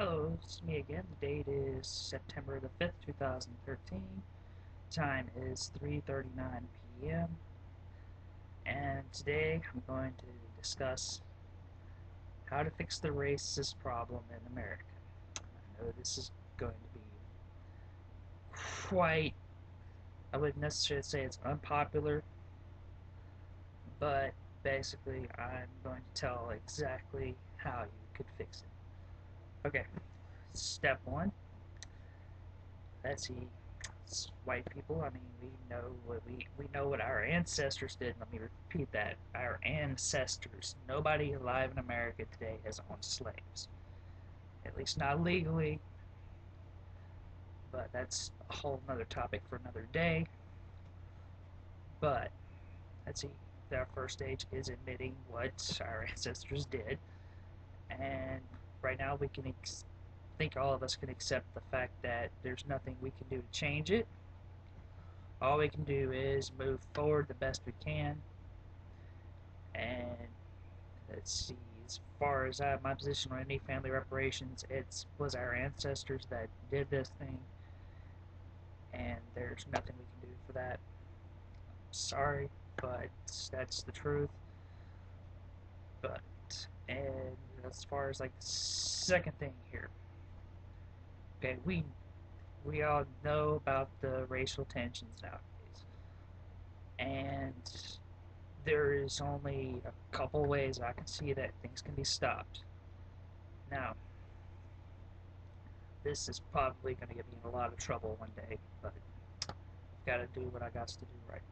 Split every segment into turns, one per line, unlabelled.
Hello, it's me again. The date is September the 5th, 2013. Time is 3:39 p.m. And today I'm going to discuss how to fix the racist problem in America. I know this is going to be quite, I wouldn't necessarily say it's unpopular, but basically I'm going to tell exactly how you could fix it. Okay, step one. Let's see. It's white people. I mean, we know what our ancestors did. Let me repeat that. Our ancestors. Nobody alive in America today has owned slaves. At least not legally. But that's a whole nother topic for another day. But let's see. Our first stage is admitting what our ancestors did, and right now we can think all of us can accept the fact that there's nothing we can do to change it. All we can do is move forward the best we can. And let's see, as far as my position on any family reparations, it was our ancestors that did this thing, and there's nothing we can do for that. I'm sorry, but that's the truth. But and as far as like the second thing here, okay, we all know about the racial tensions nowadays, and there is only a couple ways I can see that things can be stopped. Now, this is probably going to get me in a lot of trouble one day, but I've got to do what I got to do right.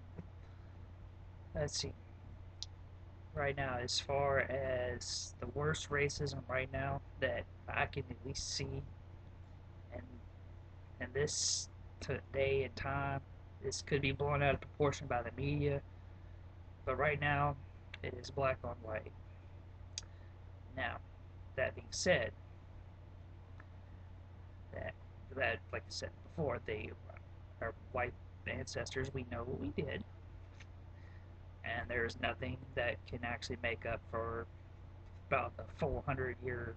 Let's see. Right now, as far as the worst racism right now that I can at least see, and in this day and time, this could be blown out of proportion by the media, but right now, it is black on white. Now, that being said, that like I said before, our white ancestors, we know what we did, and there's nothing that can actually make up for about a 400-year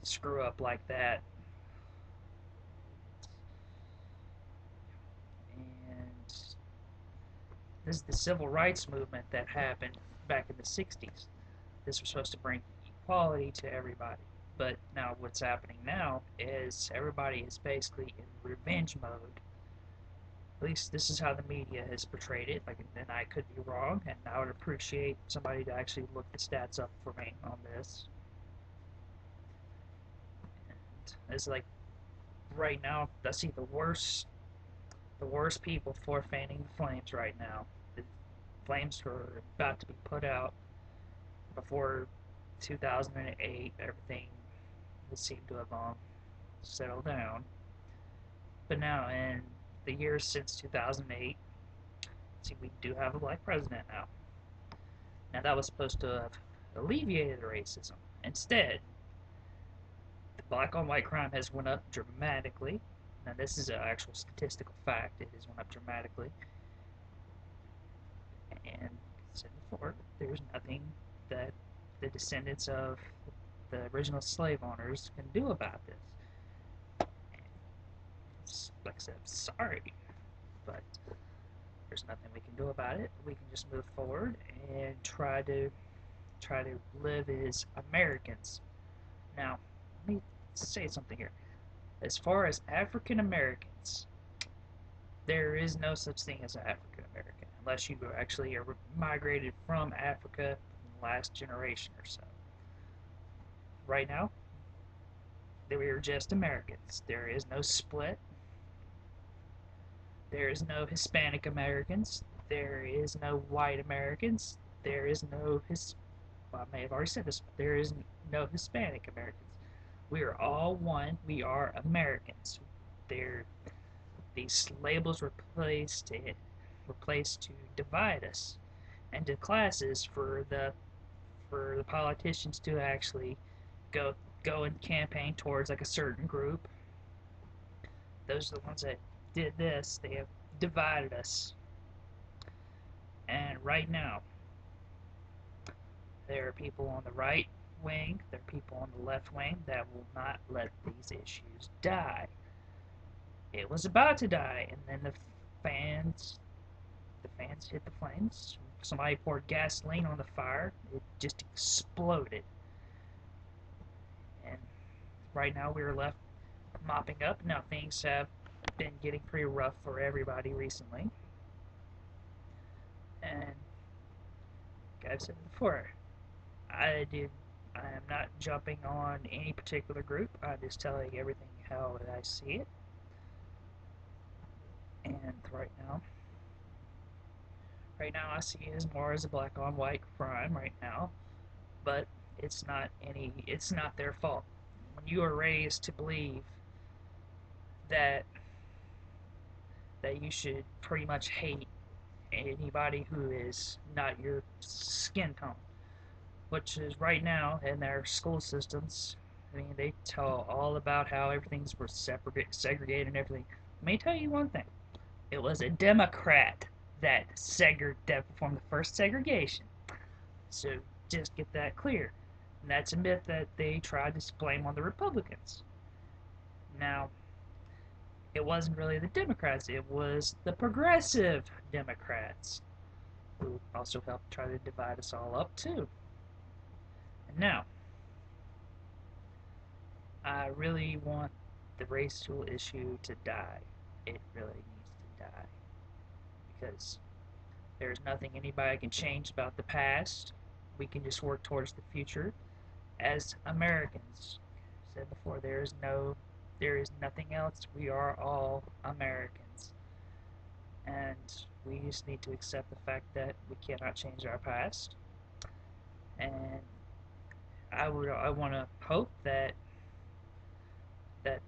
screw up like that. And this is the civil rights movement that happened back in the 60s. This was supposed to bring equality to everybody. But now what's happening now is everybody is basically in revenge mode. At least this is how the media has portrayed it. Like, and I could be wrong, and I would appreciate somebody to actually look the stats up for me on this. And it's like right now, I see the worst people for fanning the flames right now. The flames were about to be put out before 2008. Everything seemed to have settled down. But now, in the years since 2008, see, we do have a black president now. Now, that was supposed to have alleviated racism. Instead, the black on white crime has went up dramatically. Now, this is an actual statistical fact. It has went up dramatically. And said before, there's nothing that the descendants of the original slave owners can do about this. And like I said, sorry, but there's nothing we can do about it. We can just move forward and try to live as Americans. Now, let me say something here. As far as African Americans, there is no such thing as an African American unless you actually are migrated from Africa in the last generation or so. Right now, we are just Americans. There is no split. There is no Hispanic Americans. There is no white Americans. There is no well, I may have already said this. There is no Hispanic Americans. We are all one. We are Americans. There, these labels were placed to divide us into classes for the politicians to actually go and campaign towards like a certain group. Those are the ones that did this. They have divided us. And right now, there are people on the right wing, there are people people on the left wing that will not let these issues die. It was about to die, and then the fans hit the flames. Somebody poured gasoline on the fire. It just exploded. And right now we're left mopping up. Now things have been getting pretty rough for everybody recently. And like I've said before, I am not jumping on any particular group. I'm just telling everything how I see it. And right now I see it as more as a black on white crime right now, but it's not their fault. When you are raised to believe that you should pretty much hate anybody who is not your skin tone, which is right now in their school systems. I mean, they tell all about how everything's were segregated and everything. Let me tell you one thing. It was a Democrat that performed the first segregation. So just get that clear. And that's a myth that they tried to blame on the Republicans. Now, it wasn't really the Democrats, it was the progressive Democrats who also helped try to divide us all up too. And now, I really want the racial issue to die. It really needs to die. Because there's nothing anybody can change about the past. We can just work towards the future. As Americans, I said before, there is nothing else. We are all Americans. And we just need to accept the fact that we cannot change our past. And I want to hope that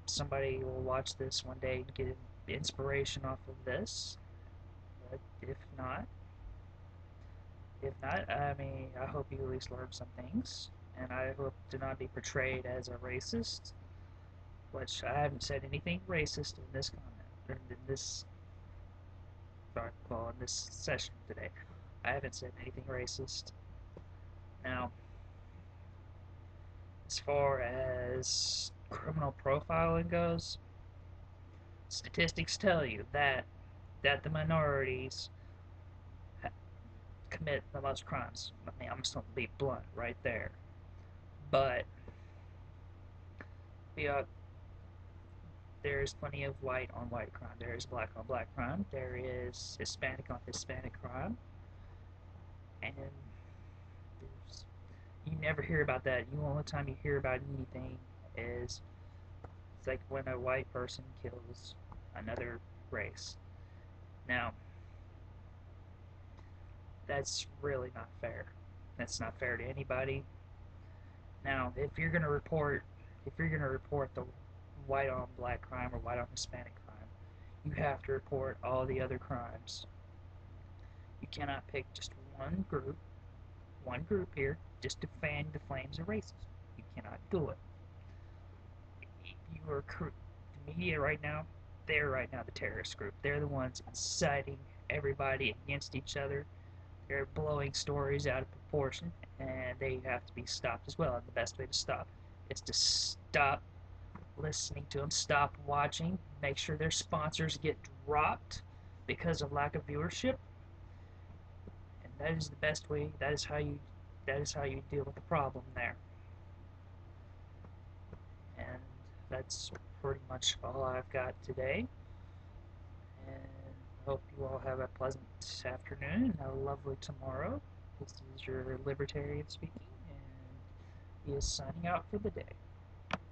somebody will watch this one day and get inspiration off of this. But if not, I mean, I hope you at least learn some things, and I hope to not be portrayed as a racist, which I haven't said anything racist in this comment, in this in this session today. I haven't said anything racist. Now, as far as criminal profiling goes, statistics tell you that the minorities commit the most crimes. I mean, I'm just going to be blunt right there. But there is plenty of white on white crime. There is black on black crime. There is Hispanic on Hispanic crime. And you never hear about that. The only time you hear about anything is it's like when a white person kills another race. Now, that's really not fair. That's not fair to anybody. Now, if you're gonna report the white on black crime or white on Hispanic crime, you have to report all the other crimes. You cannot pick just one group here, just to fan the flames of racism. You cannot do it. The media right now, they're right now the terrorist group. They're the ones inciting everybody against each other. They're blowing stories out of proportion, and they have to be stopped as well. And the best way to stop is to stop listening to them, stop watching, make sure their sponsors get dropped because of lack of viewership. And that is the best way. That is how you deal with the problem there. And that's pretty much all I've got today. And I hope you all have a pleasant afternoon and a lovely tomorrow. This is your Libertarian speaking, and he is signing out for the day.